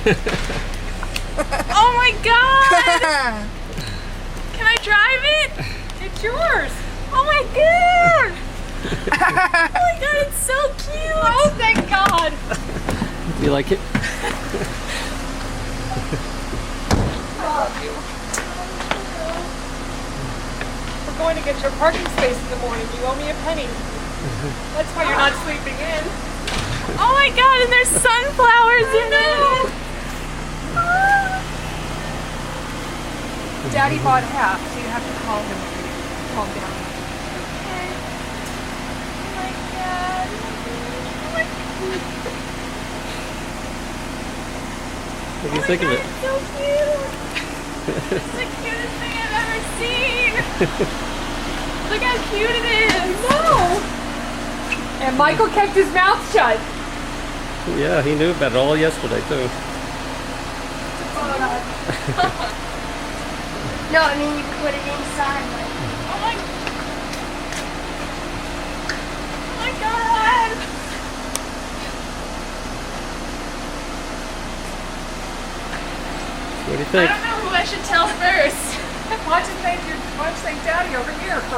Oh my god! Can I drive it? It's yours. Oh my god! Oh my god, it's so cute! Oh, thank God! Do you like it? We're going to get your parking space in the morning. You owe me a penny. That's why you're not sleeping in. Oh my god, and there's sunflowers in it! Daddy bought half, so you have to call him when you calm down. Okay. Oh my god. Oh my god. What do you think of it? It's so cute. It's the cutest thing I've ever seen. Look how cute it is. No. And Michael kept his mouth shut. Yeah, he knew about it all yesterday too. No, I mean you put it inside. Like. Oh my. Oh my god. What do you I think? don't know who I should tell first. Why don't you thank Daddy over here first?